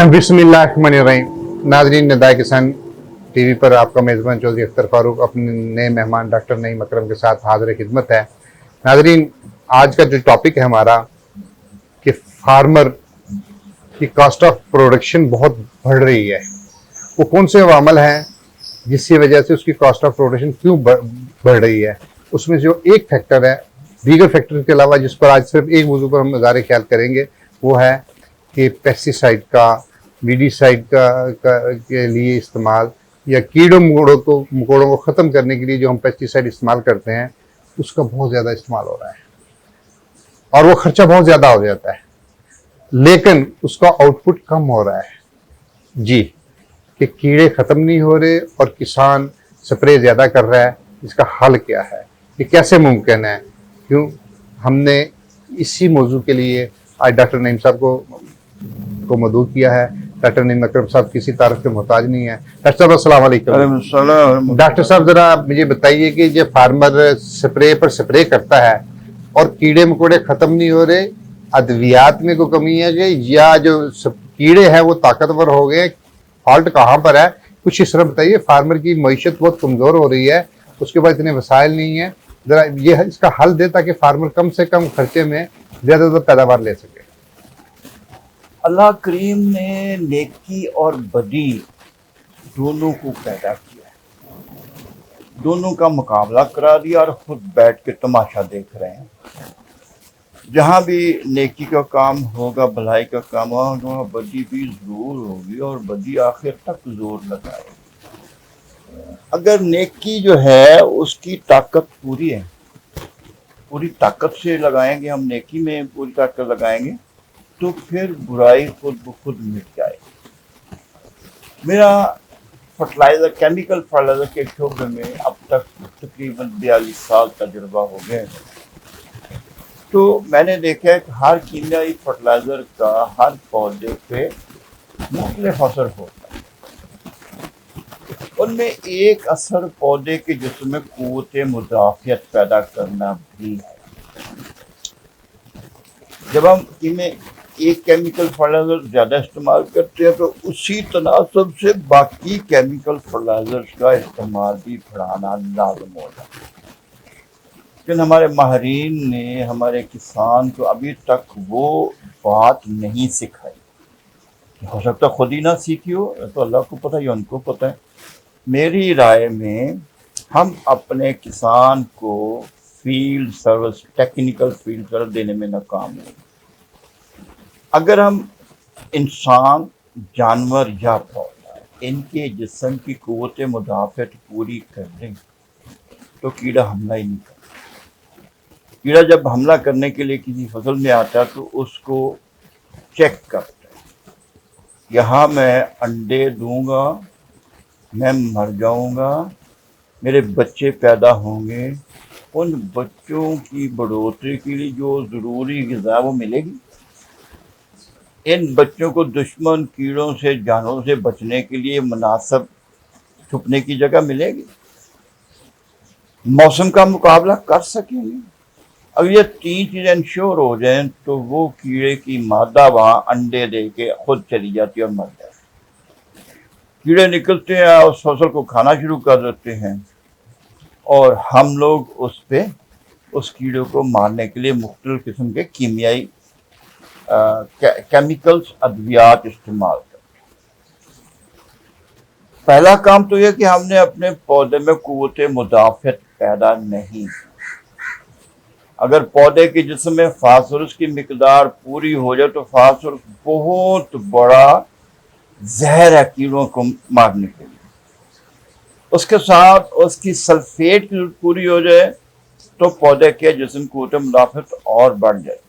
बिस्मिल्लाहिर्रहमानिर्रहीम। नाज़रीन, निदाए किसान टीवी पर आपका मेज़बान चौधरी अख्तर फारूक अपने नए मेहमान डॉक्टर नईम अकरम के साथ हाज़िर खिदमत है। नाज़रीन, आज का जो टॉपिक है हमारा कि फार्मर की कॉस्ट ऑफ प्रोडक्शन बहुत बढ़ रही है। वो कौन से अवामल हैं जिसकी वजह से उसकी कॉस्ट ऑफ प्रोडक्शन क्यों बढ़ रही है। उसमें जो एक फैक्टर है, दीगर फैक्टर के अलावा जिस पर आज सिर्फ एक मौजू पर हम इज़हार ख्याल करेंगे, वो है कि पेस्टिसाइड का, वीडीसाइड के लिए इस्तेमाल या कीड़ों मकोड़ों को ख़त्म करने के लिए जो हम पेस्टिसाइड इस्तेमाल करते हैं, उसका बहुत ज़्यादा इस्तेमाल हो रहा है और वो खर्चा बहुत ज़्यादा हो जाता है, लेकिन उसका आउटपुट कम हो रहा है जी। कि कीड़े ख़त्म नहीं हो रहे और किसान स्प्रे ज़्यादा कर रहा है। इसका हल क्या है, ये कैसे मुमकिन है? क्यों हमने इसी मौजू के लिए आज डॉक्टर नईम साहब को मदऊ किया है। डॉक्टर नईम अकरम साहब किसी तारीफ के मोहताज नहीं है। डॉक्टर साहब अस्सलाम वालेकुम। डॉक्टर साहब ज़रा मुझे बताइए कि जो फार्मर स्प्रे पर स्प्रे करता है और कीड़े मकोड़े ख़त्म नहीं हो रहे, अद्वियात में कोई कमी है कि या जो कीड़े हैं वो ताकतवर हो गए, फॉल्ट कहाँ पर है? कुछ इस तरह बताइए। फार्मर की मईशत बहुत कमज़ोर हो रही है, उसके पास इतने वसाइल नहीं है, ज़रा ये इसका हल दे ताकि फार्मर कम से कम खर्चे में ज़्यादा से पैदावार ले सके। अल्लाह करीम ने नेकी और बदी दोनों को पैदा किया है, दोनों का मुकाबला करा दिया और खुद बैठ के तमाशा देख रहे हैं। जहाँ भी नेकी का काम होगा, भलाई का काम होगा, वहाँ बदी भी ज़रूर होगी और बदी आखिर तक जोर लगाएगी। अगर नेकी जो है उसकी ताकत पूरी है, पूरी ताकत से लगाएंगे हम, नेकी में पूरी ताकत लगाएंगे तो फिर बुराई खुद ब खुद मिट जाएगी। मेरा फर्टिलाइज़र, केमिकल फर्टिलाइज़र के शोबे में अब तक तकरीबन 42 साल तजुर्बा हो गए। तो मैंने देखा है कि हर कीमियाई फर्टिलाइज़र का हर पौधे पे मुख्तलिफ असर होता है। उनमें एक असर पौधे के जिस्म में क़ुव्वत मुदाफ़ियत पैदा करना भी है। जब हम इनमें एक केमिकल फर्टिलाइज़र ज़्यादा इस्तेमाल करते हैं तो उसी तनासब से बाकी केमिकल फर्टिलाइज़र्स का इस्तेमाल भी बढ़ाना लाज़िम हो जाता है। लेकिन हमारे माहिरीन ने हमारे किसान को अभी तक वो बात नहीं सिखाई। हो सकता खुद ही ना सीखी हो, तो अल्लाह को पता है, उनको पता है। मेरी राय में हम अपने किसान को field service, technical field service देने में नाकाम हैं। अगर हम इंसान, जानवर या पौधा इनके जिस्म की क़ुव्वत मुदाफ़ियत पूरी कर दें तो कीड़ा हमला ही नहीं करता। कीड़ा जब हमला करने के लिए किसी फसल में आता है तो उसको चेक करता है, यहाँ मैं अंडे दूंगा, मैं मर जाऊंगा, मेरे बच्चे पैदा होंगे, उन बच्चों की बढ़ोतरी के लिए जो ज़रूरी ग़िज़ा वो मिलेगी। इन बच्चों को दुश्मन कीड़ों से, जानवरों से बचने के लिए मुनासिब छुपने की जगह मिलेगी, मौसम का मुकाबला कर सकेंगे। अब ये तीन चीज़ें इंश्योर हो जाएं तो वो कीड़े की मादा वहाँ अंडे दे के खुद चली जाती है और मर जाती है। कीड़े निकलते हैं और उस फसल को खाना शुरू कर देते हैं और हम लोग उस कीड़े को मारने के लिए मुख्तलिफ किस्म के कीमियाई केमिकल्स, अद्वियात इस्तेमाल करते हैं। पहला काम तो यह कि हमने अपने पौधे में क़ुव्वत मुदाफ़ियत पैदा नहीं। अगर पौधे के जिस्म में फास्फोरस की मिकदार पूरी हो जाए तो फास्फोरस बहुत बड़ा जहर है कीड़ों को मारने के लिए। उसके साथ उसकी सल्फेट की जरूरत पूरी हो जाए तो पौधे के जिस्म क़ुव्वत मुदाफ़ियत और बढ़ जाए।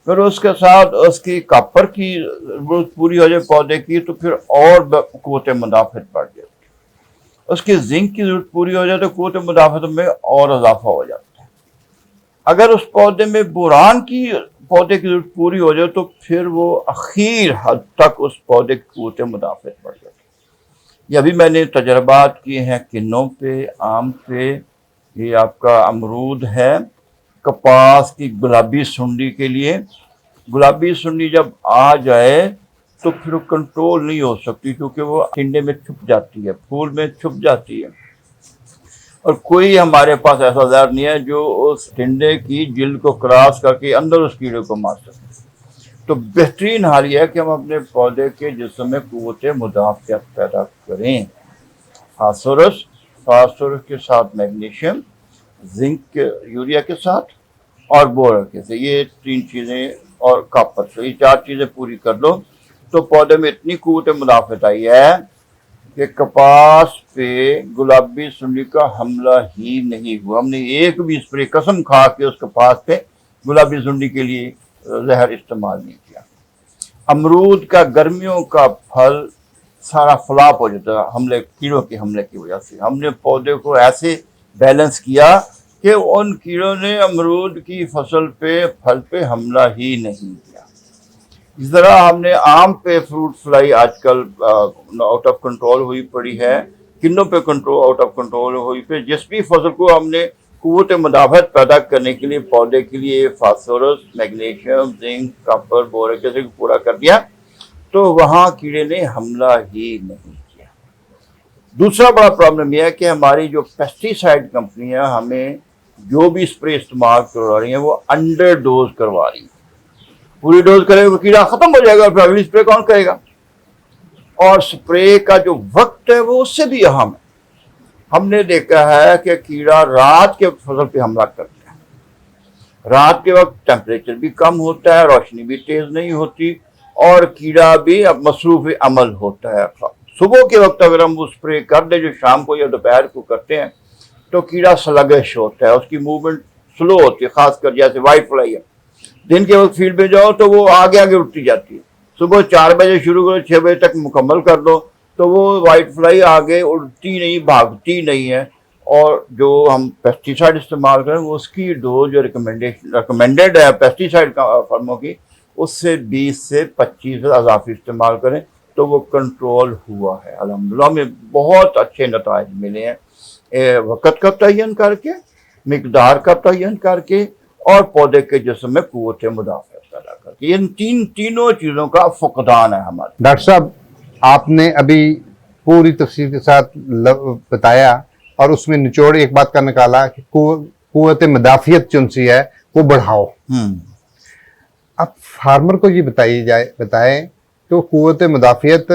फिर उसके साथ उसकी कॉपर की जरूरत पूरी हो जाए पौधे की तो फिर और क़ुव्वत मुदाफ़ियत बढ़ जाए। उसकी जिंक की जरूरत पूरी हो जाए तो क़ुव्वत मुदाफ़ियत में और इजाफा हो जाता है। अगर उस पौधे में बोरान की पौधे की जरूरत पूरी हो जाए तो फिर वो आखिर हद तक उस पौधे की क़ुव्वत मुदाफ़ियत बढ़ जाती है। ये अभी मैंने तजर्बात किए हैं किन्नों पे, आम पे, ये आपका अमरूद है, कपास की गुलाबी सुंडी के लिए। गुलाबी सुंडी जब आ जाए تو پھر وہ کنٹرول نہیں ہو سکتی کیونکہ وہ ٹنڈے میں چھپ جاتی ہے, پھول میں چھپ جاتی ہے, اور کوئی ہمارے پاس ایسا زہر نہیں ہے جو اس ٹنڈے کی جلد کو کراس کر کے اندر اس کیڑے کو مار سکے. تو بہترین حال یہ ہے کہ ہم اپنے پودے کے جسم میں قوت مدافعت پیدا کریں. فاسفورس کے ساتھ میگنیشیم, زنک یوریا کے ساتھ, اور بورر کے سے, یہ 3 چیزیں, اور کاپر سے, یہ 4 چیزیں پوری کر لو تو پودے میں اتنی قوت مدافعت آئی ہے کہ کپاس پہ گلابی سنڈی کا حملہ ہی نہیں ہوا. ہم نے ایک بھی اسپرے قسم کھا کے اس کپاس پہ گلابی سنڈی کے لیے زہر استعمال نہیں کیا. امرود کا گرمیوں کا پھل سارا فلاپ ہو جاتا ہے کیڑوں کے حملے کی وجہ سے. ہم نے پودے کو ایسے بیلنس کیا کہ ان کیڑوں نے امرود کی فصل پہ پھل پہ حملہ ہی نہیں کیا. اس طرح ہم نے آم پہ فروٹ فلائی آج کل آؤٹ آف کنٹرول ہوئی پڑی ہے, کنوں پہ کنٹرول آؤٹ آف کنٹرول ہوئی پہ. جس بھی فصل کو ہم نے قوت مدافعت پیدا کرنے کے لیے پودے کے لیے فاسفورس, میگنیشیم, زنک, کاپر, بورک جیسے پورا کر دیا تو وہاں کیڑے نے حملہ ہی نہیں کیا. دوسرا بڑا پرابلم یہ ہے کہ ہماری جو پیسٹی سائڈ کمپنیاں ہمیں جو بھی اسپرے استعمال کروا رہی ہیں وہ انڈر ڈوز کروا رہی ہیں. پوری ڈوز کرے گا کیڑا ختم ہو جائے گا, پھر اگلی اسپرے کون کرے گا؟ اور اسپرے کا جو وقت ہے وہ اس سے بھی اہم ہے. ہم نے دیکھا ہے کہ کیڑا رات کے فصل پہ حملہ کرتا ہے. رات کے وقت ٹیمپریچر بھی کم ہوتا ہے, روشنی بھی تیز نہیں ہوتی, اور کیڑا بھی مصروف عمل ہوتا ہے. صبح کے وقت اگر ہم وہ اسپرے کر دیں جو شام کو یا دوپہر کو کرتے ہیں تو کیڑا سلگش ہوتا ہے, اس کی موومنٹ سلو ہوتی ہے, خاص کر جیسے وائٹ فلائی ہے. دن کے وقت فیلڈ پہ جاؤ تو وہ آگے اٹھتی جاتی ہے. صبح 4 بجے شروع کرو, 6 بجے تک مکمل کر دو تو وہ وائٹ فلائی آگے اڑتی نہیں, بھاگتی نہیں ہے. اور جو ہم پیسٹی سائڈ استعمال کریں وہ اس کی ڈوز جو ریکمینڈیڈ ہے پیسٹی سائڈ فرموں کی, اس سے 20 سے 25 اضافی استعمال کریں تو وہ کنٹرول ہوا ہے. الحمدللہ میں بہت اچھے نتائج ملے ہیں وقت کا تعین کر کے, مقدار کا تعین کر کے, اور پودے کے جسم میں قوت مدافعت پیدا کر کے. ان تینوں چیزوں کا فقدان ہے ہمارے. ڈاکٹر صاحب آپ نے ابھی پوری تفصیل کے ساتھ بتایا اور اس میں نچوڑ ایک بات کا نکالا کہ قوت مدافعت جو سی ہے وہ بڑھاؤ. اب فارمر کو یہ بتائیں کہ قوت مدافعت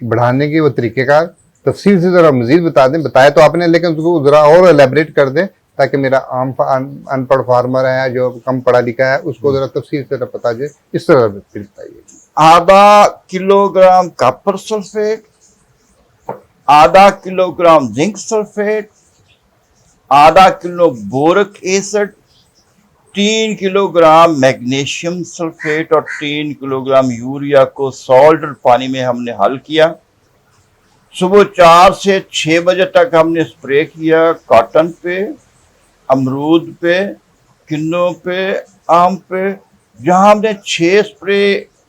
بڑھانے کے وہ طریقہ کار تفصیل سے ذرا مزید بتا دیں. بتایا تو آپ نے لیکن اس کو ذرا اور ایلیبریٹ کر دیں تاکہ میرا عام ان پڑھ فارمر ہے جو کم پڑھا لکھا ہے اس کو ذرا تفصیل سے پتا جائے. اس طرح بتائیے. آدھا کلو گرام کاپر سلفیٹ, آدھا کلو گرام زنک سلفیٹ, آدھا کلو بورک acid, 3 kilo gram magnesium sulphate اور 3 کلو گرام یوریا کو سالٹ پانی میں ہم نے حل کیا. صبح 4 سے 6 بجے تک ہم نے اسپرے کیا کاٹن پہ, امرود پہ, کنوں پہ, آم پہ. جہاں ہم نے 6 اسپرے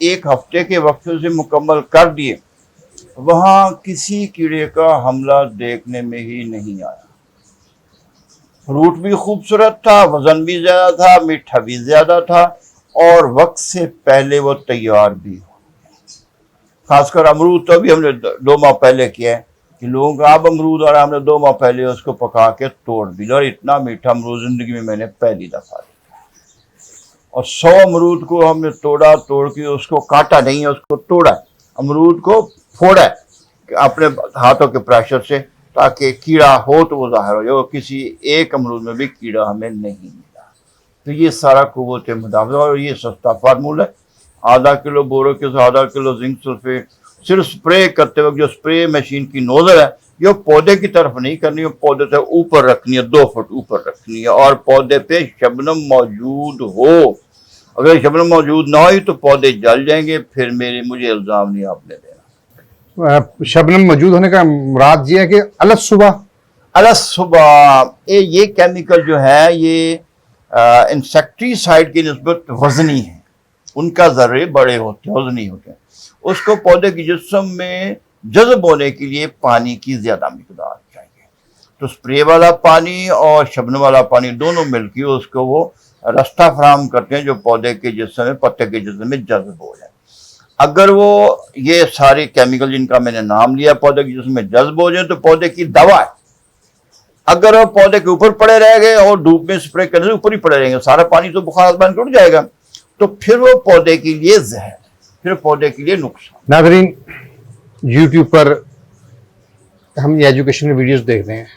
ایک ہفتے کے وقت سے مکمل کر دیے وہاں کسی کیڑے کا حملہ دیکھنے میں ہی نہیں آیا. فروٹ بھی خوبصورت تھا, وزن بھی زیادہ تھا, میٹھا بھی زیادہ تھا, اور وقت سے پہلے وہ تیار بھی ہو. خاص کر امرود تو ابھی ہم نے 2 ماہ پہلے کیا ہے کہ لوگوں کا اب امرود اور ہم نے 2 ماہ پہلے اس کو پکا کے توڑ بھی لیا, اور اتنا میٹھا امرود زندگی میں نے پہلی دفعہ دیکھا. اور 100 امرود کو ہم نے توڑ کے اس کو کاٹا نہیں ہے, اس کو توڑا, امرود کو پھوڑا اپنے ہاتھوں کے پریشر سے تاکہ کیڑا ہو تو وہ ظاہر ہو جائے. کسی ایک امرود میں بھی کیڑا ہمیں نہیں ملا. تو یہ سارا قوت مدافعت, اور یہ سستا فارمولہ ہے. آدھا کلو بورک کے ساتھ آدھا کلو زنک سلفیٹ, صرف اسپرے کرتے وقت جو اسپرے مشین کی نوزل ہے یہ پودے کی طرف نہیں کرنی ہے, پودے سے اوپر رکھنی ہے, 2 فٹ اوپر رکھنی ہے, اور پودے پہ شبنم موجود ہو. اگر شبنم موجود نہ ہوئی تو پودے جل جائیں گے, پھر مجھے الزام نہیں آپ نے دینا. شبنم موجود ہونے کا مراد یہ ہے کہ الگ صبح یہ کیمیکل جو ہے یہ انسیکٹری سائڈ کی نسبت وزنی ہے, ان کا ذرے بڑے ہوتے ہیں, وزنی ہوتے ہیں. اس کو پودے کی جسم میں جذب ہونے کے لیے پانی کی زیادہ مقدار چاہیے. تو اسپرے والا پانی اور شبنم والا پانی دونوں مل کے اس کو وہ راستہ فراہم کرتے ہیں جو پودے کے جسم میں, پتے کے جسم میں جذب ہو جائے. अगर वो ये सारे केमिकल जिनका मैंने नाम लिया पौधे की जिसमें जज्ब हो जाए तो पौधे की दवा है। अगर वो पौधे के ऊपर पड़े रह गए और धूप में स्प्रे करने से ऊपर ही पड़े रहेंगे, सारा पानी तो बुखार बन के उड़ जाएगा, तो फिर वो पौधे के लिए जहर है, फिर पौधे के लिए नुकसान। नाज़रीन, यूट्यूब पर हम ये एजुकेशनल वीडियोस देख रहे हैं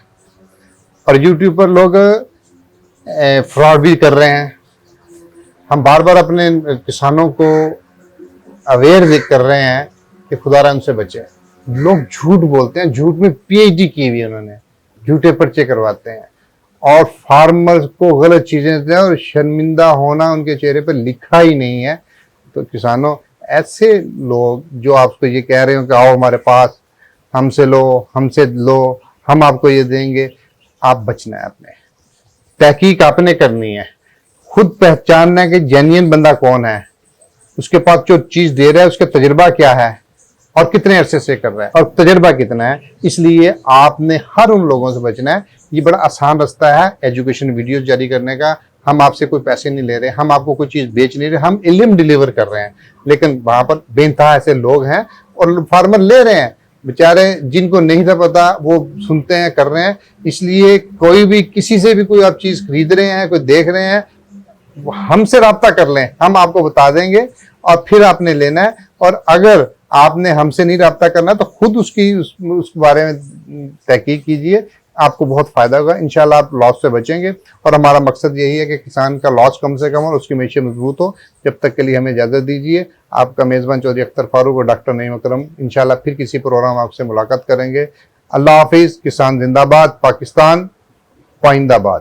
और यूट्यूब पर लोग फ्रॉड भी कर रहे हैं। हम बार बार अपने किसानों को अवेयर कर रहे हैं कि खुदारा उनसे बचे। लोग झूठ बोलते हैं, झूठ में पीएचडी की हुई है उन्होंने, झूठे पर्चे करवाते हैं और फार्मर्स को गलत चीजें देते हैं और शर्मिंदा होना उनके चेहरे पर लिखा ही नहीं है। तो किसानों, ऐसे लोग जो आपको ये कह रहे हो कि आओ हमारे पास, हमसे लो, हम आपको ये देंगे, आप बचना है। अपने तहकीक आपने करनी है, खुद पहचानना है कि जेन्युइन बंदा कौन है, उसके पास जो चीज दे रहा है उसका तजुर्बा क्या है और कितने अरसे से कर रहा है और तजुर्बा कितना है। इसलिए आपने हर उन लोगों से बचना है। ये बड़ा आसान रास्ता है एजुकेशन वीडियोस जारी करने का। हम आपसे कोई पैसे नहीं ले रहे, हम आपको कोई चीज बेच नहीं रहे, हम इल्म डिलीवर कर रहे हैं। लेकिन वहां पर बेइंतहा ऐसे लोग हैं और फार्मर ले रहे हैं, बेचारे जिनको नहीं था पता वो सुनते हैं, कर रहे हैं। इसलिए कोई भी किसी से भी कोई आप चीज खरीद रहे हैं, कोई देख रहे हैं, हमसे राब्ता कर लें, हम आपको बता देंगे और फिर आपने लेना है। और अगर आपने हमसे नहीं राब्ता करना तो खुद उस बारे में तहकीक कीजिए, आपको बहुत फायदा होगा। इंशाल्लाह आप लॉस से बचेंगे और हमारा मकसद यही है कि किसान का लॉस कम से कम और उसकी मैशत मजबूत हो। जब तक के लिए हमें इजाज़त दीजिए। आपका मेज़बान चौधरी अख्तर फारूक और डॉक्टर नईम अकरम इंशाल्लाह फिर किसी प्रोग्राम आपसे मुलाकात करेंगे। अल्लाह हाफिज़। किसान जिंदाबाद, पाकिस्तान पाइंदाबाद।